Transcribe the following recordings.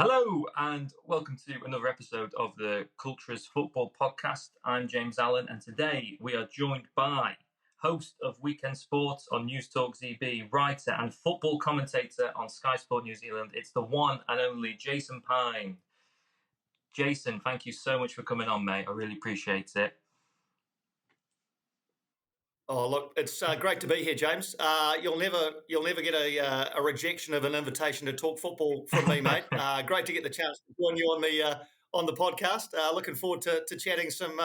Hello and welcome to another episode of the Cultras Football Podcast. I'm James Allen and today we are joined by host of Weekend Sports on News Talk ZB, writer and football commentator on Sky Sport New Zealand. It's the one and only Jason Pine. Jason, thank you so much for coming on, mate. I really appreciate it. Oh, look, it's great to be here, James. You'll never get a rejection of an invitation to talk football from me, mate. Great to get the chance to join you on the podcast. Looking forward to chatting some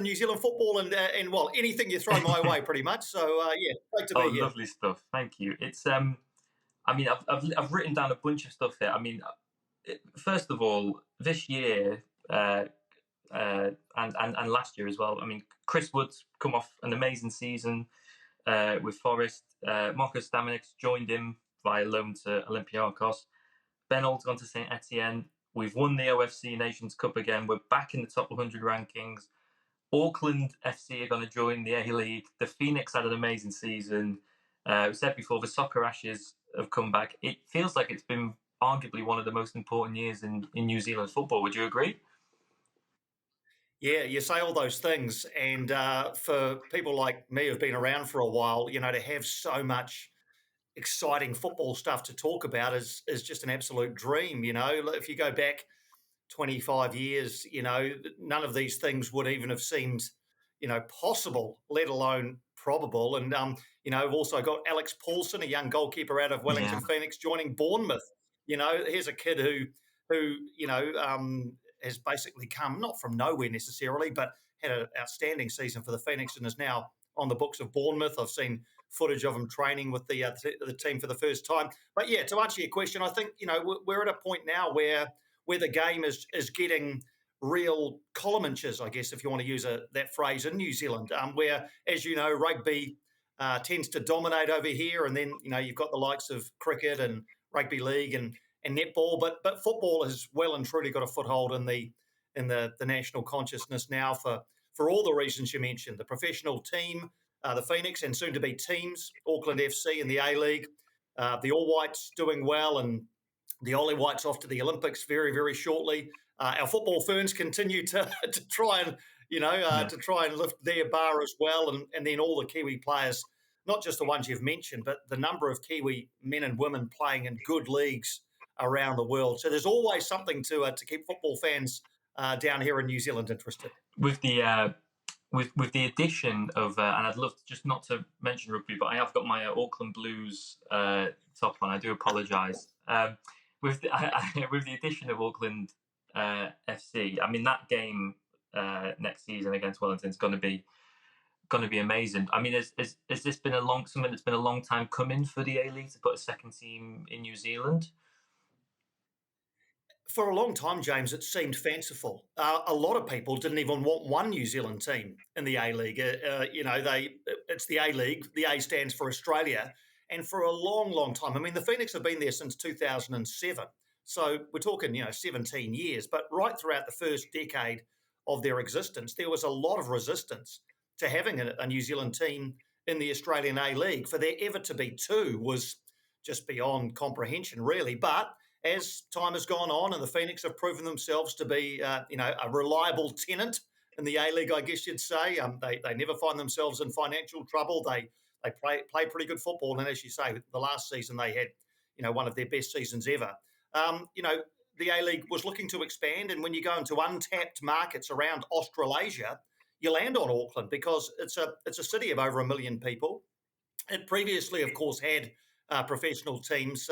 New Zealand football and well, anything you throw my way, pretty much. So yeah, great to be here. Lovely stuff. Thank you. It's I've written down a bunch of stuff here. First of all, this year. And last year as well. Chris Wood's come off an amazing season with Forest. Marcus Staminix joined him via loan to Olympiacos. Ben Olt's gone to St Etienne. We've won the OFC Nations Cup again. We're back in the top 100 rankings. Auckland FC are going to join the A-League. The Phoenix had an amazing season. We said before, the Soccer Ashes have come back. It feels like it's been arguably one of the most important years in New Zealand football. Would you agree? Yeah, you say all those things, and for people like me who've been around for a while, to have so much exciting football stuff to talk about is just an absolute dream. If you go back 25 years, none of these things would even have seemed, possible, let alone probable. And we've also got Alex Paulson, a young goalkeeper out of Wellington Phoenix, joining Bournemouth. Here's a kid who has basically come not from nowhere necessarily, but had an outstanding season for the Phoenix and is now on the books of Bournemouth. I've seen footage of him training with the team for the first time. But yeah, to answer your question, I think we're at a point now where the game is getting real column inches, I guess, if you want to use that phrase, in New Zealand, where, as you know, rugby tends to dominate over here, and then you've got the likes of cricket and rugby league and netball, but football has well and truly got a foothold in the national consciousness now for all the reasons you mentioned. The professional team, the Phoenix, and soon to be teams, Auckland FC in the A-League, the All Whites doing well, and the Ollie Whites off to the Olympics very, very shortly. Our football ferns continue to try and to try and lift their bar as well, and then all the Kiwi players, not just the ones you've mentioned, but the number of Kiwi men and women playing in good leagues around the world. So there's always something to keep football fans down here in New Zealand interested. With the addition of, and I'd love just not to mention rugby, but I have got my Auckland Blues top on. I do apologise. With the addition of Auckland FC, that game next season against Wellington is going to be amazing. Has this been something that's been a long time coming for the A-League to put a second team in New Zealand? For a long time, James, it seemed fanciful. A lot of people didn't even want one New Zealand team in the A-League. It's the A-League. The A stands for Australia. And for a long, long time, the Phoenix have been there since 2007. So we're talking, 17 years. But right throughout the first decade of their existence, there was a lot of resistance to having a New Zealand team in the Australian A-League. For there ever to be two was just beyond comprehension, really. But as time has gone on and the Phoenix have proven themselves to be, a reliable tenant in the A-League, I guess you'd say, they never find themselves in financial trouble. They play pretty good football. And as you say, the last season they had, one of their best seasons ever. The A-League was looking to expand. And when you go into untapped markets around Australasia, you land on Auckland because it's a city of over 1 million people. It previously, of course, had professional teams,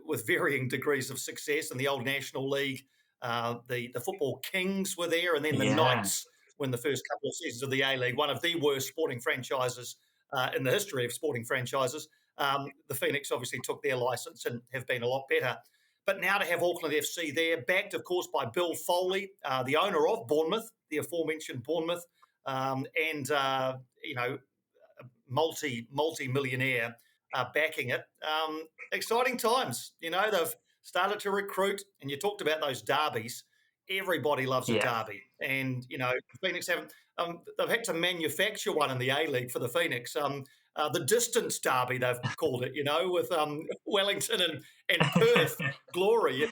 with varying degrees of success in the old National League. The Football Kings were there, and then the Knights win the first couple of seasons of the A-League, one of the worst sporting franchises in the history of sporting franchises. The Phoenix obviously took their licence and have been a lot better. But now to have Auckland FC there, backed, of course, by Bill Foley, the owner of Bournemouth, the aforementioned Bournemouth, and multi-millionaire backing it. Exciting times. They've started to recruit, and you talked about those derbies. Everybody loves a derby. And, Phoenix haven't, they've had to manufacture one in the A-League for the Phoenix. the distance derby, they've called it, with Wellington and Perth glory.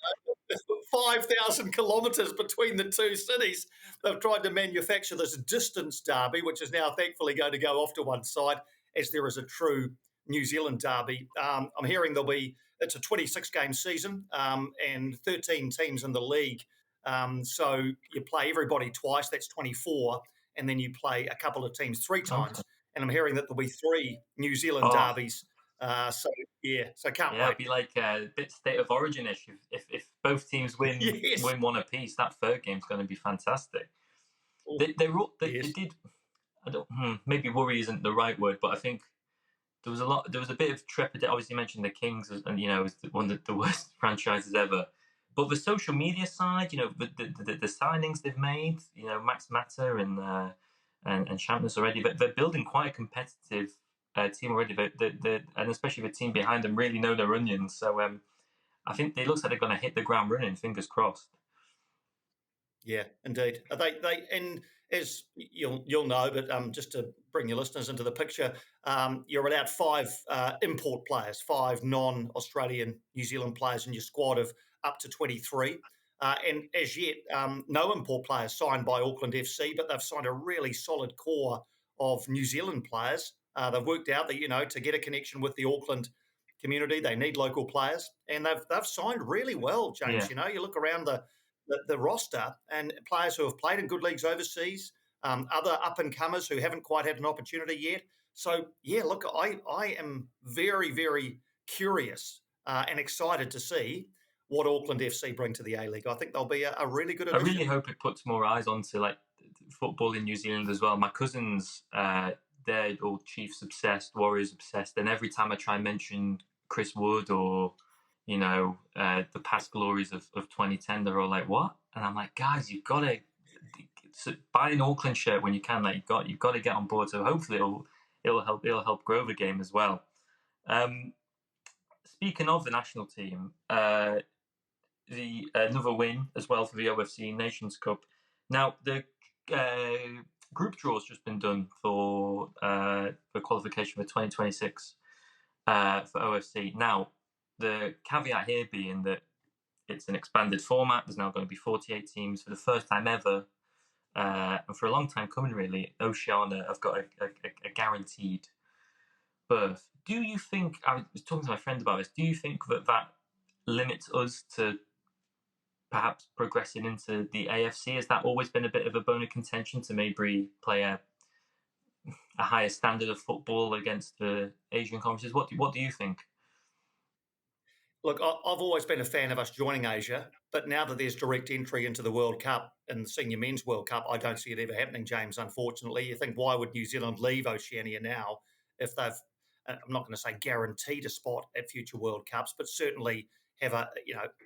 5,000 kilometres between the two cities. They've tried to manufacture this distance derby, which is now thankfully going to go off to one side, as there is a true New Zealand derby. I'm hearing it's a 26-game season and 13 teams in the league. So you play everybody twice, that's 24, and then you play a couple of teams three Okay. times. And I'm hearing that there'll be 3 New Zealand Oh, derbies. So can't yeah, wait. it'd be like a bit state of origin-ish. If both teams win Yes. one apiece, that third game's going to be fantastic. They Yes. did. I don't. Maybe worry isn't the right word, but I think there was a bit of trepidation. Obviously, you mentioned the Kings, and is one of the worst franchises ever. But the social media side, the signings they've made, Max Mata and Champness already, but they're building quite a competitive team already. And especially the team behind them really know their onions. So I think it looks like they're going to hit the ground running. Fingers crossed. Yeah, indeed. They and as you'll know, but just to bring your listeners into the picture, you're allowed 5 import players, 5 non-Australian New Zealand players in your squad of up to 23. And as yet, no import players signed by Auckland FC, but they've signed a really solid core of New Zealand players. They've worked out that to get a connection with the Auckland community, they need local players, and they've signed really well, James. Yeah. You look around the roster and players who have played in good leagues overseas, other up and comers who haven't quite had an opportunity yet. So yeah, look, I am very, very curious and excited to see what Auckland FC bring to the A League. I think they'll be a really good I addition. really hope it puts more eyes onto like football in New Zealand as well. My cousins, they're all Chiefs obsessed, Warriors obsessed, and every time I try and mention Chris Wood or the past glories of 2010, they're all like, "What?" And I'm like, "Guys, you've got to buy an Auckland shirt when you can. Like you've got to get on board." So hopefully it'll help grow the game as well. Speaking of the national team, the another win as well for the OFC Nations Cup. Now the group draw's just been done for qualification for 2026 for OFC. Now the caveat here being that it's an expanded format. There's now going to be 48 teams for the first time ever, and for a long time coming. Really, Oceania have got a guaranteed berth. Do you think? I was talking to my friend about this. Do you think that limits us to perhaps progressing into the AFC? Has that always been a bit of a bone of contention to maybe play a higher standard of football against the Asian conferences? What do you think? Look, I've always been a fan of us joining Asia, but now that there's direct entry into the World Cup and the Senior Men's World Cup, I don't see it ever happening, James, unfortunately. You think, why would New Zealand leave Oceania now if they've, I'm not going to say guaranteed a spot at future World Cups, but certainly have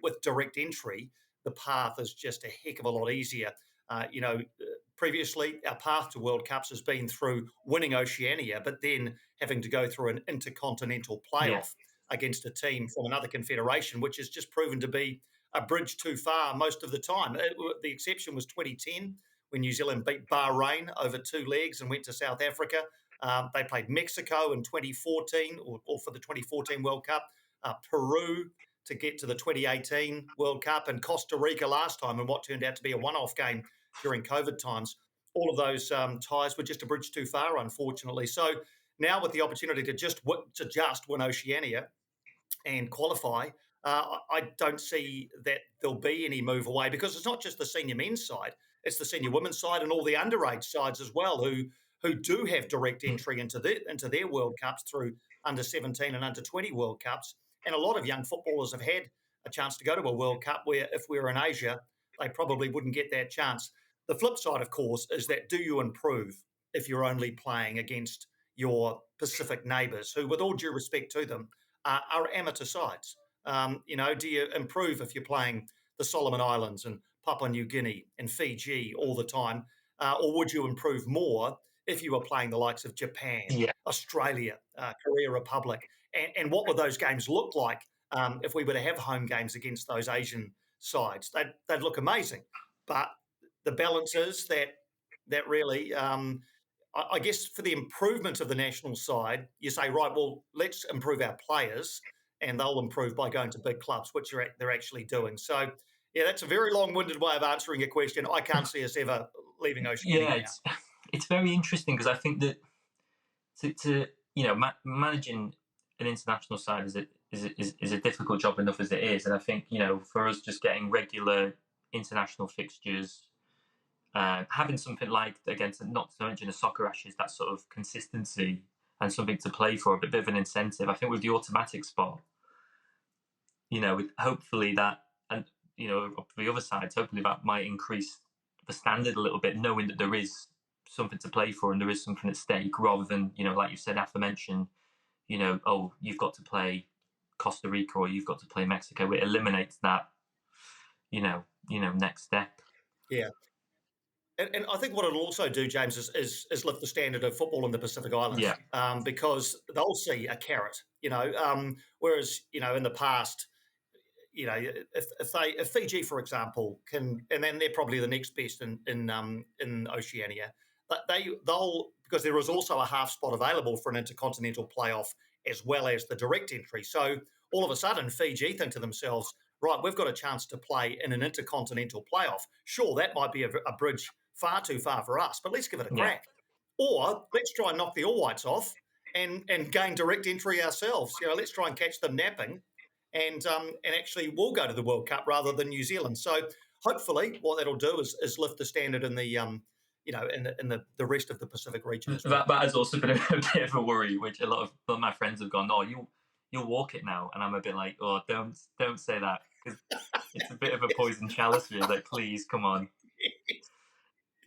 with direct entry, the path is just a heck of a lot easier. Previously, our path to World Cups has been through winning Oceania, but then having to go through an intercontinental playoff against a team from another confederation, which has just proven to be a bridge too far most of the time. The exception was 2010 when New Zealand beat Bahrain over 2 legs and went to South Africa. They played Mexico in 2014 or for the 2014 World Cup, Peru to get to the 2018 World Cup, and Costa Rica last time in what turned out to be a one-off game during COVID times. All of those ties were just a bridge too far, unfortunately. So now with the opportunity to just win Oceania and qualify, I don't see that there'll be any move away, because it's not just the senior men's side, it's the senior women's side and all the underage sides as well who do have direct entry into their World Cups through under 17 and under 20 World Cups. And a lot of young footballers have had a chance to go to a World Cup where if we were in Asia, they probably wouldn't get that chance. The flip side, of course, is that do you improve if you're only playing against your Pacific neighbours, who, with all due respect to them, are amateur sides? Do you improve if you're playing the Solomon Islands and Papua New Guinea and Fiji all the time? Or would you improve more if you were playing the likes of Japan, Yeah. Australia, Korea Republic? And what would those games look like if we were to have home games against those Asian sides? They'd look amazing. But the balance is that really I guess for the improvement of the national side, you say, right, well, let's improve our players, and they'll improve by going to big clubs, which they're actually doing. So, yeah, that's a very long-winded way of answering your question. I can't see us ever leaving Yeah, Oceania now. it's very interesting because I think that to managing an international side is a difficult job enough as it is, and I think for us just getting regular international fixtures, having something like, again, not to mention the soccer ashes, that sort of consistency and something to play for, a bit of an incentive. I think with the automatic spot, hopefully that, and for the other sides, hopefully that might increase the standard a little bit, knowing that there is something to play for and there is something at stake, rather than like you said, aforementioned, oh, you've got to play Costa Rica or you've got to play Mexico. It eliminates that, next step. Yeah. And I think what it'll also do, James, is lift the standard of football in the Pacific Islands. Yeah. Because they'll see a carrot, whereas, in the past, if Fiji, for example, can, and then they're probably the next best in Oceania, but they'll, because there is also a half spot available for an intercontinental playoff as well as the direct entry. So all of a sudden, Fiji think to themselves, right, we've got a chance to play in an intercontinental playoff. Sure, that might be a bridge far too far for us, but let's give it a crack. Or let's try and knock the All Whites off and gain direct entry ourselves. Let's try and catch them napping, and actually we'll go to the World Cup rather than New Zealand. So hopefully what that'll do is lift the standard in the in the rest of the Pacific region as well. That has also been a bit of a worry, which a lot of my friends have gone, oh, you'll walk it now, and I'm a bit like, oh, don't say that, because it's a bit of a poison chalice here. Like, please, come on.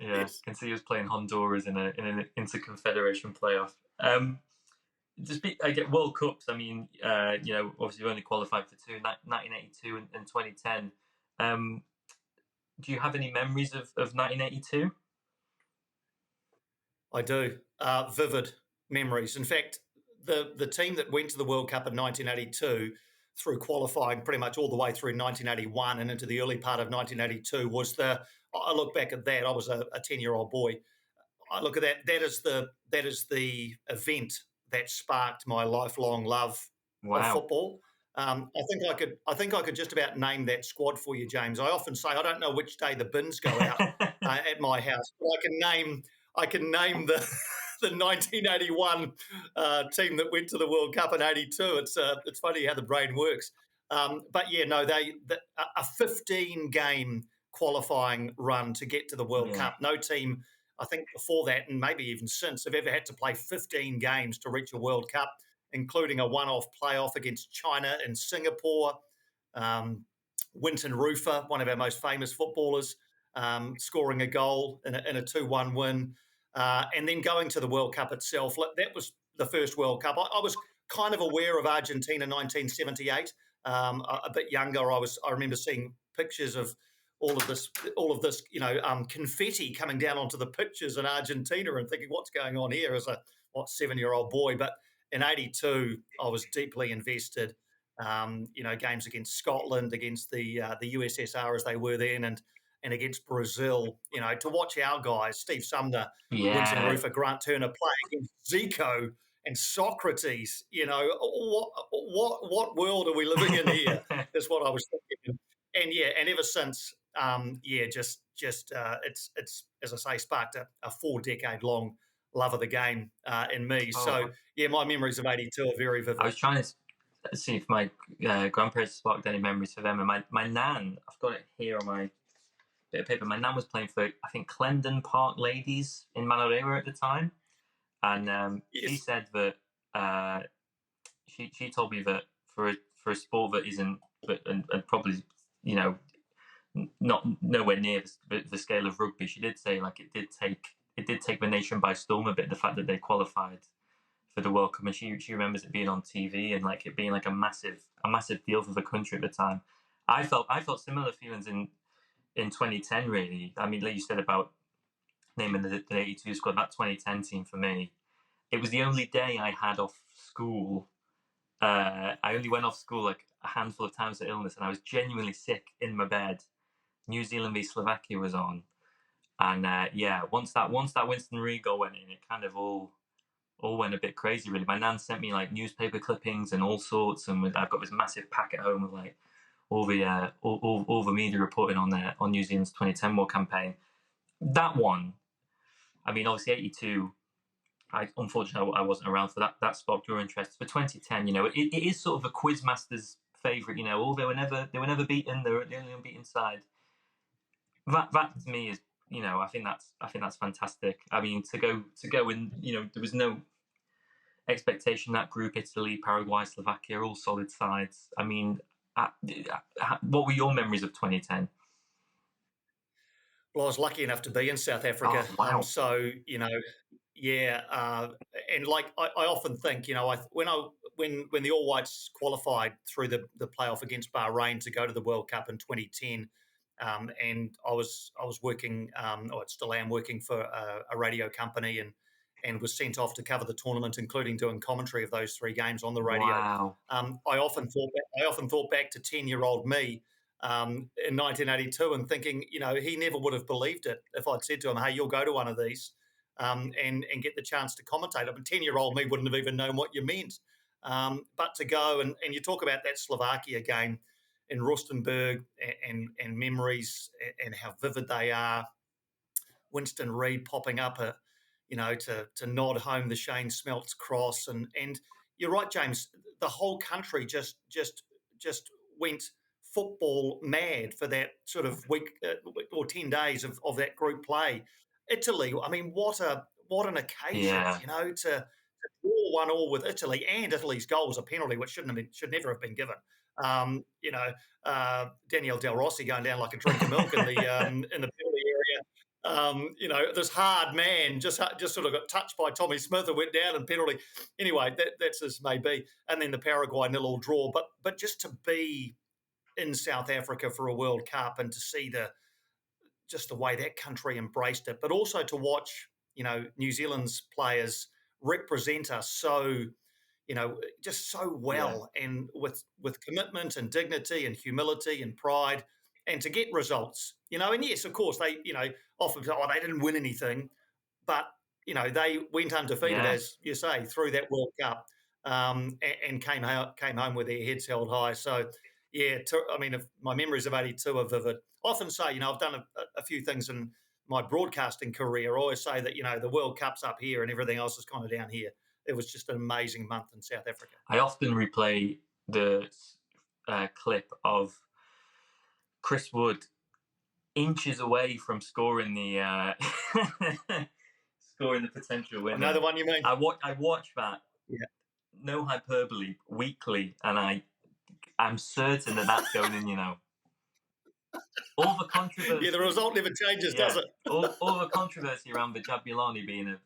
Yeah, yes. Can see us playing Honduras in an inter-confederation playoff. I get World Cups. I mean, obviously we only qualified for two, 1982 and 2010. Do you have any memories of 1982? I do. Vivid memories. In fact, the team that went to the World Cup in 1982, through qualifying pretty much all the way through 1981 and into the early part of 1982, was I look back at that. I was a 10-year-old boy. I look at that. That is the event that sparked my lifelong love of football. I think I could just about name that squad for you, James. I often say I don't know which day the bins go out at my house, but I can name the 1981 team that went to the World Cup in '82. It's funny how the brain works. But yeah, no, a 15-game qualifying run to get to the World Cup. No team, I think, before that, and maybe even since, have ever had to play 15 games to reach a World Cup, including a one-off playoff against China and Singapore. Winton Rufer, one of our most famous footballers, scoring a goal in a 2-1 win. And then going to the World Cup itself. That was the first World Cup. I was kind of aware of Argentina 1978. A bit younger, I remember seeing pictures of all of this, confetti coming down onto the pitches in Argentina, and thinking, what's going on here as a 7-year-old boy. But in '82, I was deeply invested. Games against Scotland, against the USSR as they were then, and against Brazil. To watch our guys, Steve Sumner, Winton Rufer, Grant Turner, play against Zico and Socrates. What world are we living in here? Is what I was thinking. And ever since, it's as I say, sparked a 4-decade-long love of the game in me. Oh. So yeah, my memories of '82 are very vivid. I was trying to see if my grandparents sparked any memories for them, and my nan, I've got it here on my bit of paper. My nan was playing for, I think, Clendon Park Ladies in Manorera at the time, and she said that she told me that for a sport that isn't, and probably not nowhere near the scale of rugby, she did say like it did take the nation by storm a bit, the fact that they qualified for the World Cup, and she remembers it being on TV and like it being like a massive deal for the country at the time. I felt similar feelings in 2010, really. I mean, like you said about naming the 82 squad, that 2010 team for me, it was the only day I had off school. I only went off school like a handful of times for illness, and I was genuinely sick in my bed. New Zealand v Slovakia was on, And once that Winston Reid goal went in, it kind of all went a bit crazy. Really, my nan sent me like newspaper clippings and all sorts, and I've got this massive pack at home of like all the media reporting on New Zealand's 2010 World campaign. That one, I mean, obviously 82. Unfortunately, I wasn't around for that. That sparked your interest. For 2010, it is sort of a quizmaster's favourite. They were never beaten. They were the only unbeaten side. That to me is, I think that's fantastic. I mean, to go and there was no expectation that group: Italy, Paraguay, Slovakia, all solid sides. I mean, what were your memories of 2010? Well, I was lucky enough to be in South Africa. Oh wow! So, yeah. And like I often think, when the All Whites qualified through the playoff against Bahrain to go to the World Cup in 2010, and I was working, or still am working for a radio company, and was sent off to cover the tournament, including doing commentary of those three games on the radio. Wow. I often thought back to 10-year-old me in 1982 and thinking, he never would have believed it if I'd said to him, "Hey, you'll go to one of these and get the chance to commentate." I mean, 10-year-old me wouldn't have even known what you meant. But to go and you talk about that Slovakia game in Rustenburg and memories and how vivid they are. Winston Reid popping up to nod home the Shane Smelts cross, and you're right, James. The whole country just went football mad for that sort of week or 10 days of that group play. Italy, I mean, what an occasion, Yeah. to draw 1-1 with Italy, and Italy's goal was a penalty which should never have been given. Daniel Del Rossi going down like a drink of milk in the penalty area. This hard man just sort of got touched by Tommy Smith and went down in penalty. Anyway, that's as may be. And then the Paraguay 0-0 draw. But just to be in South Africa for a World Cup and to see the way that country embraced it, but also to watch, New Zealand's players represent us just so well, and with commitment and dignity and humility and pride, and to get results, and yes, of course, they, often say, they didn't win anything, but, they went undefeated, as you say, through that World Cup, and came home with their heads held high. So, yeah, if my memories of 82 are vivid. I often say, I've done a few things in my broadcasting career. I always say that, the World Cup's up here and everything else is kind of down here. It was just an amazing month in South Africa. I often replay the clip of Chris Wood inches away from scoring the scoring the potential winner. Another one you mean? I watch that. Yeah. No hyperbole, weekly, and I'm certain that that's going in. All the controversy. Yeah, the result never changes, does it? all the controversy around the Jabulani being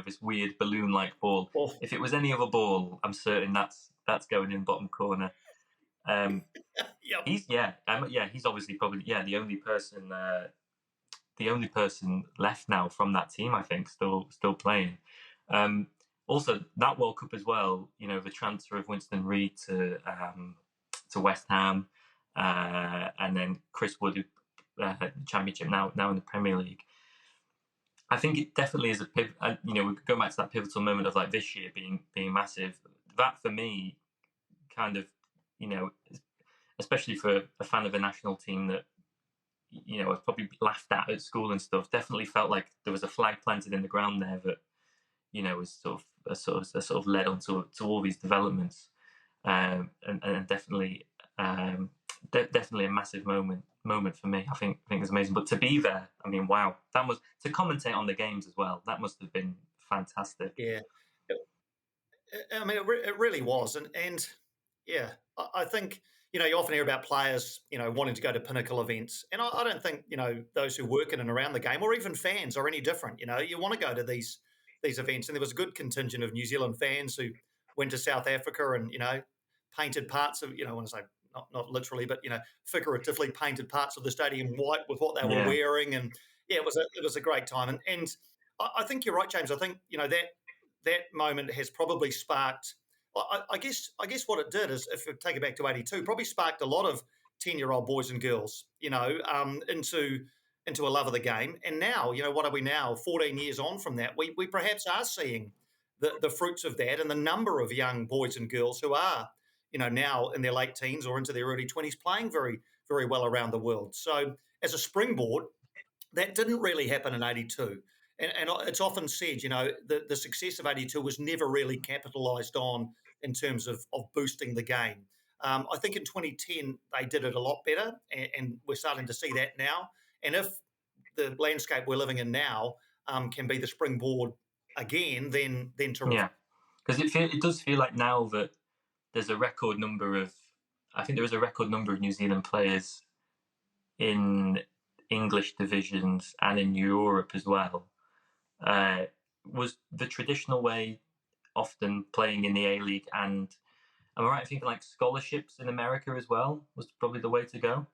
this weird balloon-like ball. Oh. If it was any other ball, I'm certain that's going in bottom corner. Yep. He's obviously probably the only person left now from that team, I think, still playing. Also, that World Cup as well. The transfer of Winston Reid to West Ham, and then Chris Wood, Championship now in the Premier League. I think it definitely is a pivot. We could go back to that pivotal moment of like this year being massive. That for me, kind of, especially for a fan of a national team that, was probably laughed at school and stuff, definitely felt like there was a flag planted in the ground there that, was sort of led on to all these developments, and definitely a massive moment for me. I think it's amazing. But to be there, I mean, wow, that was to commentate on the games as well. That must have been fantastic. Yeah, I mean, it really was, and yeah, I think you often hear about players wanting to go to pinnacle events, and I don't think those who work in and around the game, or even fans, are any different. You want to go to these events, and there was a good contingent of New Zealand fans who went to South Africa and painted parts of I want to say not literally, but figuratively painted parts of the stadium white with what they were wearing, and it was a great time, and I think you're right, James. I think that moment has probably sparked. I guess what it did is, if we take it back to 82, probably sparked a lot of 10-year-old boys and girls, into into a love of the game. And now, what are we now? 14 years on from that, we perhaps are seeing the fruits of that, and the number of young boys and girls who are, now in their late teens or into their early 20s playing very, very well around the world. So as a springboard, that didn't really happen in 82. And it's often said, the success of 82 was never really capitalized on in terms of boosting the game. I think in 2010, they did it a lot better, and we're starting to see that now. And if the landscape we're living in now can be the springboard again, then terrific. Yeah, because it does feel like now that there's a record number of, I think there is a record number of New Zealand players in English divisions and in Europe as well. Was the traditional way often playing in the A-League, and am I right in thinking like scholarships in America as well was probably the way to go?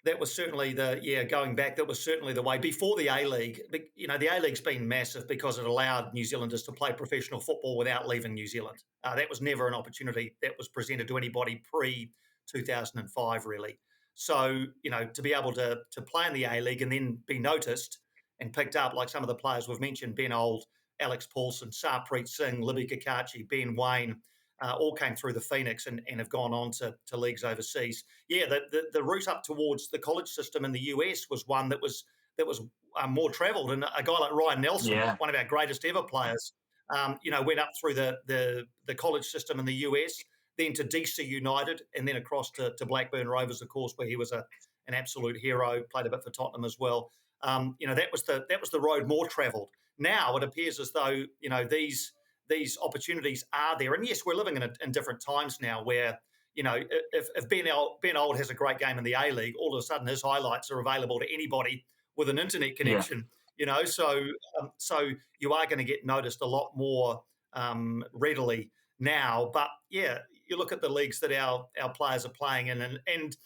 That was certainly going back, that was certainly the way. Before the A-League, the A-League's been massive because it allowed New Zealanders to play professional football without leaving New Zealand. That was never an opportunity that was presented to anybody pre-2005, really. So, to be able to play in the A-League and then be noticed and picked up, like some of the players we've mentioned, Ben Old, Alex Paulson, Sarpreet Singh, Libby Kakachi, Ben Waine, all came through the Phoenix and have gone on to leagues overseas. Yeah, the route up towards the college system in the US was one that was more travelled, and a guy like Ryan Nelson, one of our greatest ever players, went up through the college system in the US, then to DC United, and then across to Blackburn Rovers, of course, where he was an absolute hero. Played a bit for Tottenham as well. That was the road more travelled. Now it appears as though these opportunities are there. And yes, we're living in different times now where, if Ben Old has a great game in the A-League, all of a sudden his highlights are available to anybody with an internet connection, so you are going to get noticed a lot more readily now. But yeah, you look at the leagues that our players are playing in, and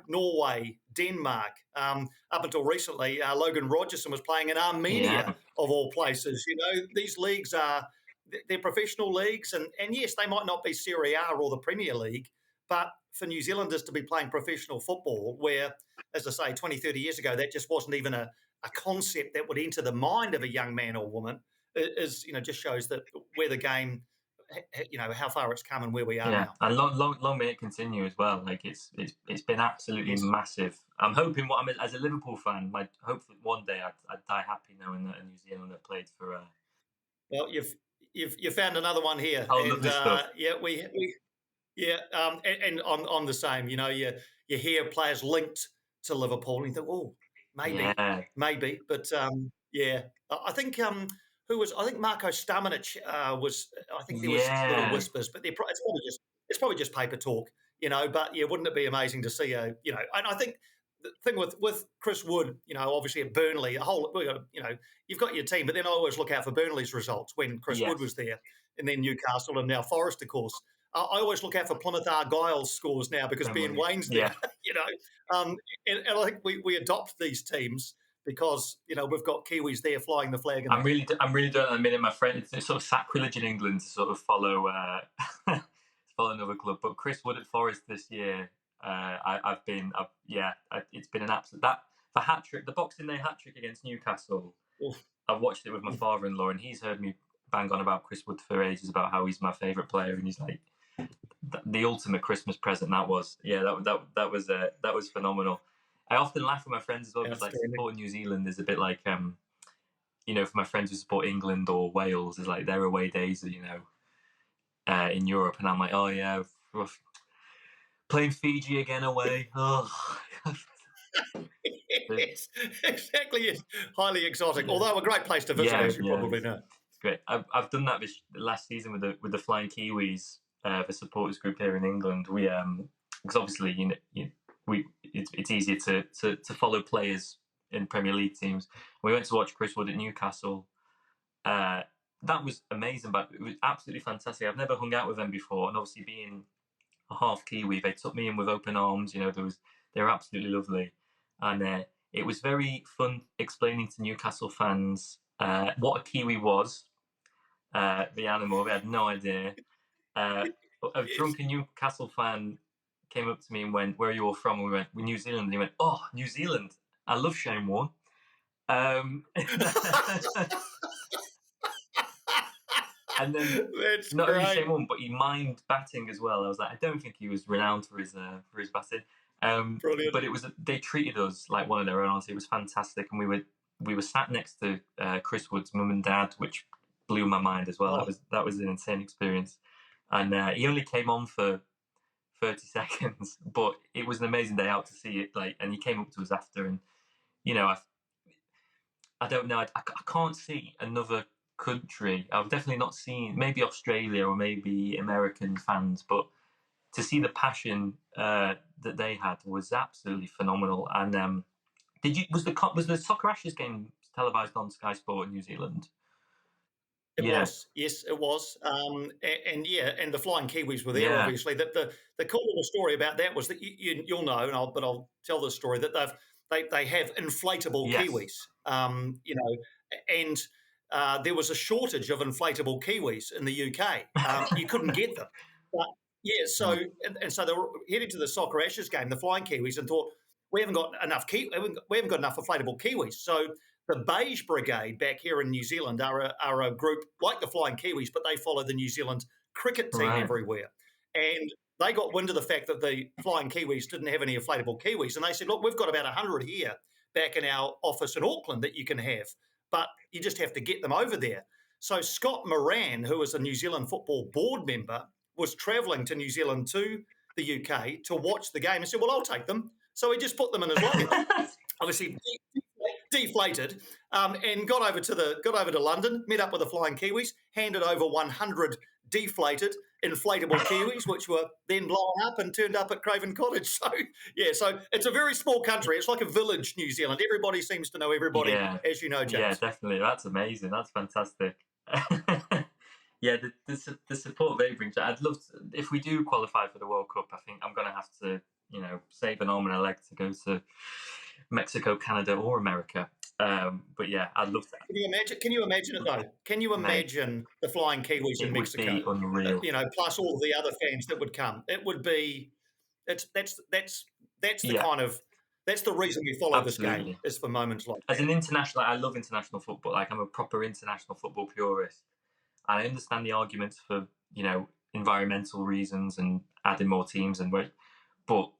Norway, Denmark, up until recently, Logan Rogerson was playing in Armenia, of all places. These leagues they're professional leagues, and yes, they might not be Serie A or the Premier League, but for New Zealanders to be playing professional football, where, as I say, 20, 30 years ago, that just wasn't even a concept that would enter the mind of a young man or woman, is just shows that where the game, how far it's come and where we are now. And long may it continue as well. Like it's been absolutely massive. I'm hoping, as a Liverpool fan, hopefully one day I'd die happy knowing that a New Zealander played for. Well, you found another one here. Oh, lovely stuff. And I'm the same. You hear players linked to Liverpool, and you think, oh, maybe, but I think I think Marko Stamenic was. I think there was little whispers, but it's probably just paper talk, But yeah, wouldn't it be amazing to see And I think the thing with Chris Wood, obviously at Burnley, you've got your team, but then I always look out for Burnley's results when Chris Wood was there, and then Newcastle and now Forest, of course. I always look out for Plymouth Argyle's scores now because Ben Wayne's there, and I think we adopt these teams because we've got Kiwis there flying the flag. I'm really don't admit it, my friend. It's sort of sacrilege in England to sort of follow another club, but Chris Wood at Forest this year. It's been an absolute the hat trick, the Boxing Day hat trick against Newcastle. Oof. I've watched it with my father-in-law, and he's heard me bang on about Chris Wood for ages, about how he's my favourite player, and he's like, the ultimate Christmas present. That was phenomenal. I often laugh with my friends as well because supporting New Zealand is a bit like for my friends who support England or Wales, is like their away days are in Europe, and I'm like, oh yeah, rough. Playing Fiji again away. Oh. Yes, exactly. It's highly exotic, although a great place to visit, as you probably know. It's great. I've done that last season with the Flying Kiwis, the supporters group here in England. We because obviously it's easier to follow players in Premier League teams. We went to watch Chris Wood at Newcastle. That was amazing, but it was absolutely fantastic. I've never hung out with them before, and obviously being a half Kiwi, they took me in with open arms. They were absolutely lovely, and it was very fun explaining to Newcastle fans what a Kiwi was. The animal, they had no idea. A drunken Newcastle fan came up to me and went, "Where are you all from?" And we went, "We're New Zealand." And he went, "Oh, New Zealand." I love Shane Warne. Um, and then That's not only great. Shane Warne, but he mined batting as well. I was like, I don't think he was renowned for his batting. Brilliant. But they treated us like one of their own. Honestly, it was fantastic, and we were sat next to Chris Wood's mum and dad, which blew my mind as well. Oh, That was an insane experience, and he only came on for 30 seconds, but it was an amazing day out to see it. Like, and he came up to us after, and you know, I don't know, I can't see another country. I've definitely not seen maybe Australia or maybe American fans, but to see the passion that they had was absolutely phenomenal. And was the Soccer Ashes game televised on Sky Sport in New Zealand? it Yeah, was. Yes, it was. And yeah, and the Flying Kiwis were there, yeah, obviously. The cool little story about that was that you'll know, but I'll tell the story that they have inflatable yes. Kiwis, and there was a shortage of inflatable Kiwis in the UK. You couldn't get them. But, yeah, so Mm. and so they were heading to the Soccer Ashes game, the Flying Kiwis, and thought we haven't got enough we haven't got enough inflatable Kiwis. So the Beige Brigade back here in New Zealand are a group like the Flying Kiwis, but they follow the New Zealand cricket team Right. everywhere. And they got wind of the fact that the Flying Kiwis didn't have any inflatable Kiwis. And they said, look, we've got about 100 here back in our office in Auckland that you can have, but you just have to get them over there. So Scott Moran, who was a New Zealand Football Board member, was travelling to New Zealand to the UK to watch the game and said, well, I'll take them. So he just put them in his luggage. Obviously, deflated, and got over to London, met up with the Flying Kiwis, handed over 100 deflated inflatable Kiwis, which were then blown up and turned up at Craven Cottage. So yeah, so it's a very small country. It's like a village, New Zealand. Everybody seems to know everybody, Yeah, as you know, yeah, James. definitely. That's amazing. That's fantastic. Yeah, the support they bring. I'd love to, if we do qualify for the World Cup. I think I'm going to have to, save an arm and a leg to go to Mexico, Canada, or America. But yeah, I'd love that. Can you imagine? Can you imagine it though? Can you Mate, imagine the Flying Kiwis in it would Mexico? be unreal. Plus all the other fans that would come. It would be. That's the Yeah, kind of that's the reason we follow this game absolutely. is for moments like As that. an international, I love international football. Like, I'm a proper international football purist. I understand the arguments for environmental reasons and adding more teams but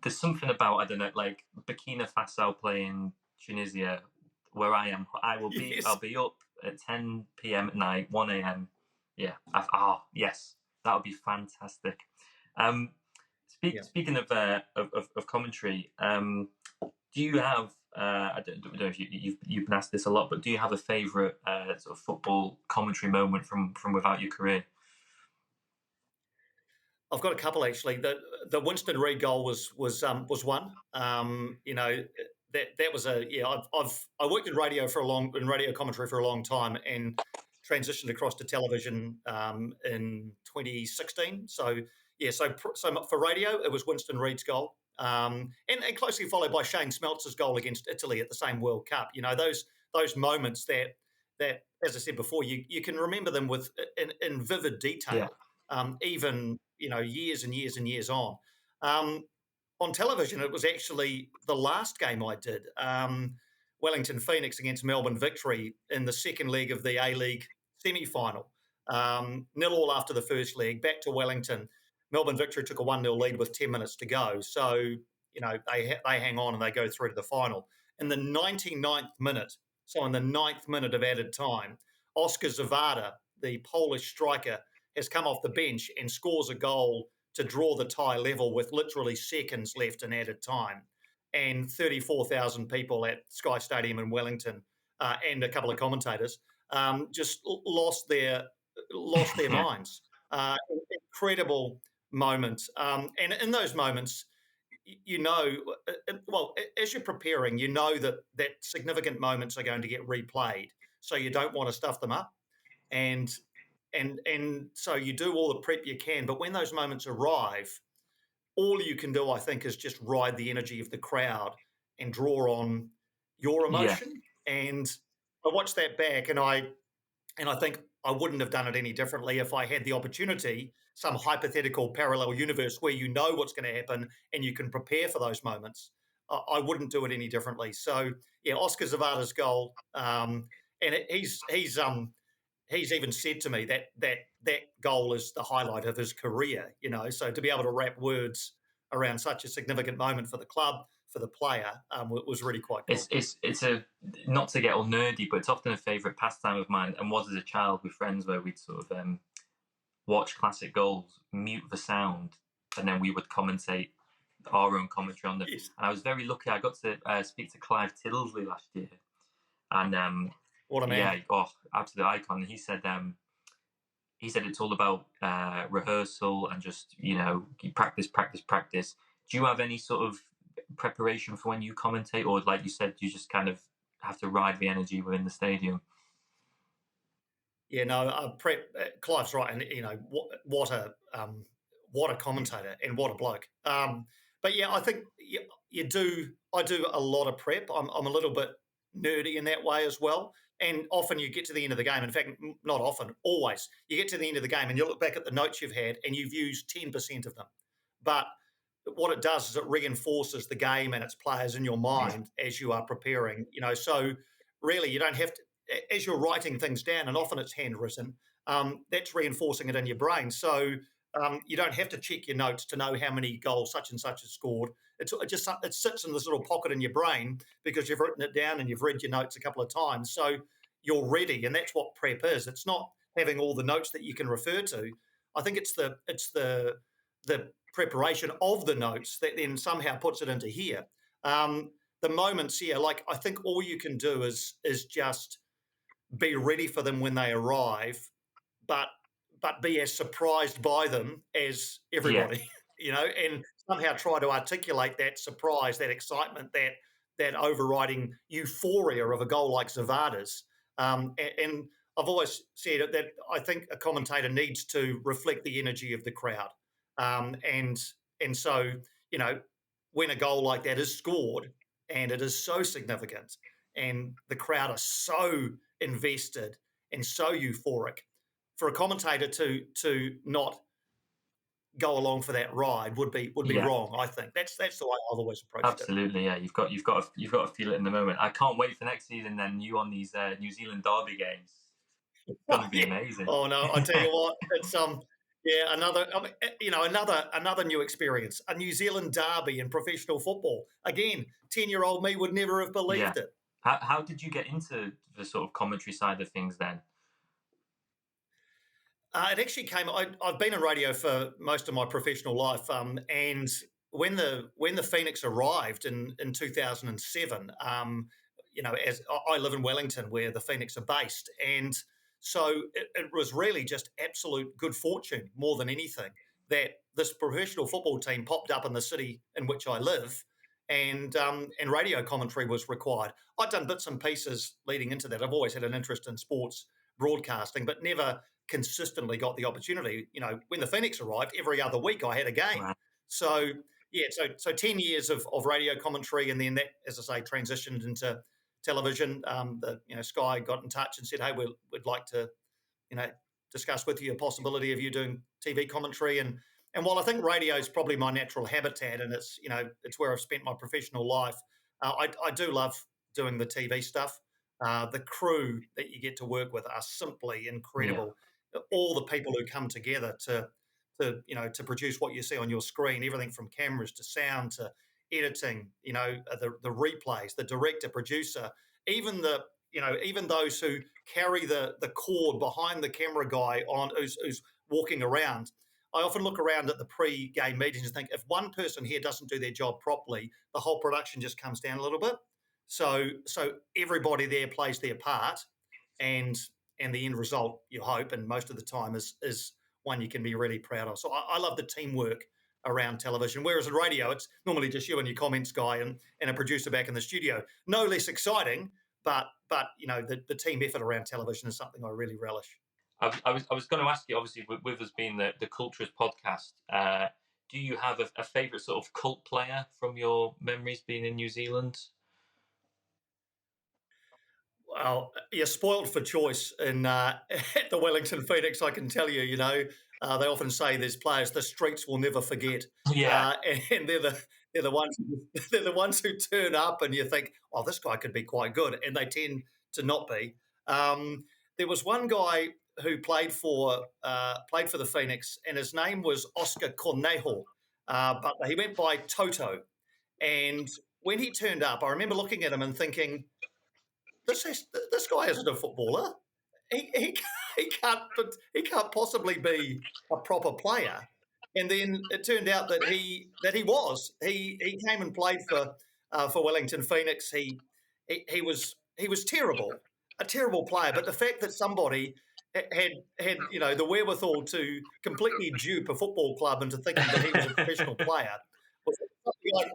there's something about, I don't know, like Burkina Faso playing Tunisia, where I am. Yes. I'll be up at 10 p.m. at night, 1 a.m. Yeah. Yes, that would be fantastic. Um, Yeah. Speaking of commentary, do you have? I don't know if you've been asked this a lot, but do you have a favourite sort of football commentary moment from without your career? I've got a couple actually. The Winston Reid goal was one. That was a yeah. I worked in radio commentary for a long time and transitioned across to television in 2016. So yeah, so for radio it was Winston Reid's goal, and closely followed by Shane Smeltzer's goal against Italy at the same World Cup. Those moments that as I said before, you can remember them in vivid Yeah, detail, even years and years and years on. Um, on television, it was actually the last game I did. Wellington Phoenix against Melbourne Victory in the second leg of the A League semi-final. 0-0 after the first leg, back to Wellington. Melbourne Victory took a 1-0 lead with 10 minutes to go. So, they hang on and they go through to the final. In the 99th minute, so in the 9th minute of added time, Oscar Zavada, the Polish striker, has come off the bench and scores a goal to draw the tie level with literally seconds left in added time. And 34,000 people at Sky Stadium in Wellington and a couple of commentators just lost their minds. Incredible moments. And in those moments, as you're preparing, that significant moments are going to get replayed. So you don't want to stuff them up. And so you do all the prep you can, but when those moments arrive, all you can do, I think, is just ride the energy of the crowd and draw on your yeah, emotion. And I watched that back, and I think I wouldn't have done it any differently if I had the opportunity, some hypothetical parallel universe where you know what's going to happen and you can prepare for those moments. I wouldn't do it any differently. So yeah, Oscar Zavada's goal, and he's even said to me that that goal is the highlight of his career. So to be able to wrap words around such a significant moment for the club, for the player, was really quite It's cool. it's a not to get all nerdy, but it's often a favourite pastime of mine, and was as a child with friends where we'd sort of watch classic goals, mute the sound, and then we would commentate our own commentary on them. Yes. And I was very lucky. I got to speak to Clive Tildesley last year, and What a yeah, man. oh, absolute icon. He said it's all about rehearsal and just practice, practice, practice. Do you have any sort of preparation for when you commentate, or like you said, you just kind of have to ride the energy within the stadium? Yeah, no, Clive's right, and what a commentator and what a bloke. But yeah, I think you do. I do a lot of prep. I'm a little bit nerdy in that way as well. And often you get to the end of the game. In fact, not often, always. You get to the end of the game and you look back at the notes you've had and you've used 10% of them. But what it does is it reinforces the game and its players in your Yeah, mind as you are preparing. So really you don't have to, as you're writing things down, and often it's handwritten. That's reinforcing it in your brain. So you don't have to check your notes to know how many goals such and such has scored. It sits in this little pocket in your brain because you've written it down and you've read your notes a couple of times. So you're ready, and that's what prep is. It's not having all the notes that you can refer to. I think it's the preparation of the notes that then somehow puts it into here. The moments here, like I think all you can do is just be ready for them when they arrive, but be as surprised by them as yeah, everybody, and somehow try to articulate that surprise, that excitement, that overriding euphoria of a goal like Zavada's. And I've always said that I think a commentator needs to reflect the energy of the crowd, and so you know when a goal like that is scored and it is so significant, and the crowd are so invested and so euphoric, for a commentator to not go along for that ride would be yeah. wrong. I think that's the way I've always approached it. Absolutely, yeah. You've got to feel it in the moment. I can't wait for next season. Then you on these New Zealand derby games. It's gonna be Yeah. amazing. Oh no, I tell you what, it's yeah, another another new experience, a New Zealand derby in professional football. Again, 10-year-old me would never have Yeah. believed it. How did you get into the sort of commentary side of things then? It actually came. I've been in radio for most of my professional life, and when the Phoenix arrived in 2007, as I live in Wellington, where the Phoenix are based, and so it was really just absolute good fortune more than anything that this professional football team popped up in the city in which I live, and radio commentary was required. I'd done bits and pieces leading into that. I've always had an interest in sports broadcasting, but never consistently got the opportunity. When the Phoenix arrived, every other week I had a game. Right. So yeah, so 10 years of radio commentary, and then that, as I say, transitioned into television. Sky got in touch and said, "Hey, we'd like to, you know, discuss with you a possibility of you doing TV commentary." And while I think radio is probably my natural habitat, and it's where I've spent my professional life, I do love doing the TV stuff. The crew that you get to work with are simply Yeah. incredible. All the people who come together to produce what you see on your screen, everything from cameras to sound to editing, the replays, the director, producer, even even those who carry the cord behind the camera guy on who's walking around. I often look around at the pre-game meetings and think, if one person here doesn't do their job properly, the whole production just comes down a little bit. So everybody there plays their part, and the end result, you hope, and most of the time is one you can be really proud of. So I love the teamwork around television. Whereas in radio, it's normally just you and your comments guy and a producer back in the studio. No less exciting, but the team effort around television is something I really relish. I was going to ask you, obviously, with us being the Cultras podcast, do you have a favourite sort of cult player from your memories being in New Zealand? Well, you're spoiled for choice in at the Wellington Phoenix. I can tell you. They often say there's players the streets will never forget, Yeah, and they're they're the ones they're the ones who turn up, and you think, oh, this guy could be quite good, and they tend to not be. There was one guy who played for the Phoenix, and his name was Oscar Cornejo, but he went by Toto. And when he turned up, I remember looking at him and thinking, this guy isn't a footballer. He he can't possibly be a proper player. And then it turned out that he was. He came and played for Wellington Phoenix. He was terrible, a terrible player. But the fact that somebody had the wherewithal to completely dupe a football club into thinking that he was a professional player was something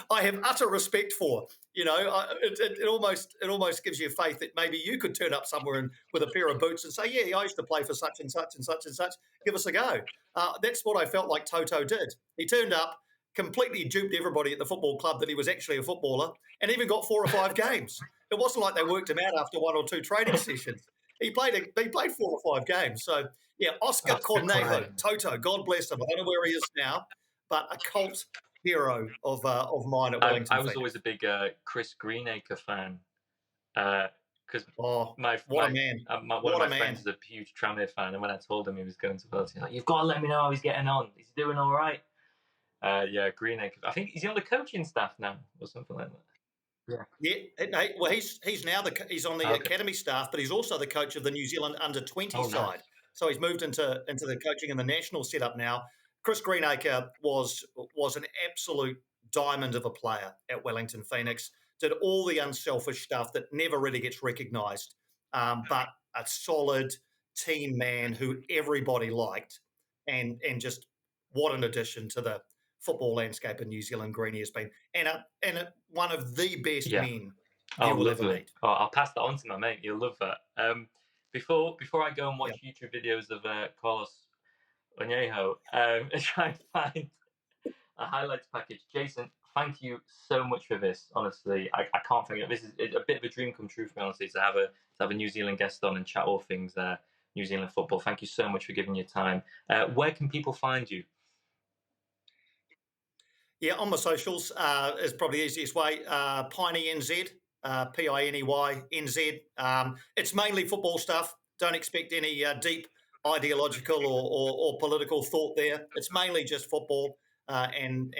I have utter respect for. It almost gives you faith that maybe you could turn up somewhere with a pair of boots and say, yeah, I used to play for such and such and such and such. Give us a go. That's what I felt like Toto did. He turned up, completely duped everybody at the football club that he was actually a footballer, and even got 4 or 5 games. It wasn't like they worked him out after 1 or 2 training sessions. He played 4 or 5 games. So, yeah, Oscar Cornejo, Toto, God bless him. I don't know where he is now, but a cult hero of mine at Wellington. I was always a big Chris Greenacre fan because one of my friends is a huge Tranmere fan, and when I told him he was going to Vulture, he's like, "You've got to let me know how he's getting on. He's doing all right." Yeah, Greenacre. I think he's on the coaching staff now or something like that. Yeah. Well, he's now he's on the academy staff, but he's also the coach of the New Zealand under-20 side. Nice. So he's moved into the coaching in the national setup now. Chris Greenacre was an absolute diamond of a player at Wellington Phoenix. Did all the unselfish stuff that never really gets recognised, but a solid team man who everybody liked, and just what an addition to the football landscape in New Zealand Greenie has been, and one of the best men you will ever meet. Oh, I'll pass that on to my mate. You'll love that. Before I go and watch YouTube videos of Carlos Onejo, try and find a highlights package. Jason, thank you so much for this. Honestly, I can't think of this. Is a bit of a dream come true for me, honestly, to have a New Zealand guest on and chat all things New Zealand football. Thank you so much for giving your time. Where can people find you? Yeah, on my socials is probably the easiest way. Piney NZ, PINEY NZ. It's mainly football stuff. Don't expect any deep ideological or political thought there. It's mainly just football and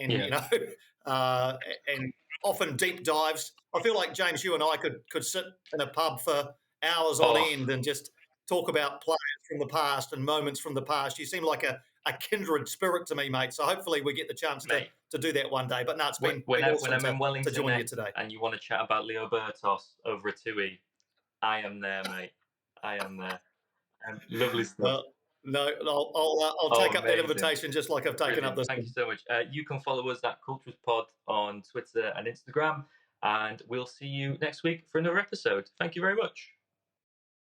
often deep dives. I feel like, James, you and I could sit in a pub for hours on end and just talk about players from the past and moments from the past. You seem like a kindred spirit to me, mate. So hopefully we get the chance to do that one day. But no, it's been awesome when I'm in Wellington to join you today. And you want to chat about Leo Bertos over a tui, I am there, mate. I am there. Lovely stuff. No, I'll take up that invitation just like I've taken up this. Thank you so much. You can follow us at Cultras Pod on Twitter and Instagram, and we'll see you next week for another episode. Thank you very much.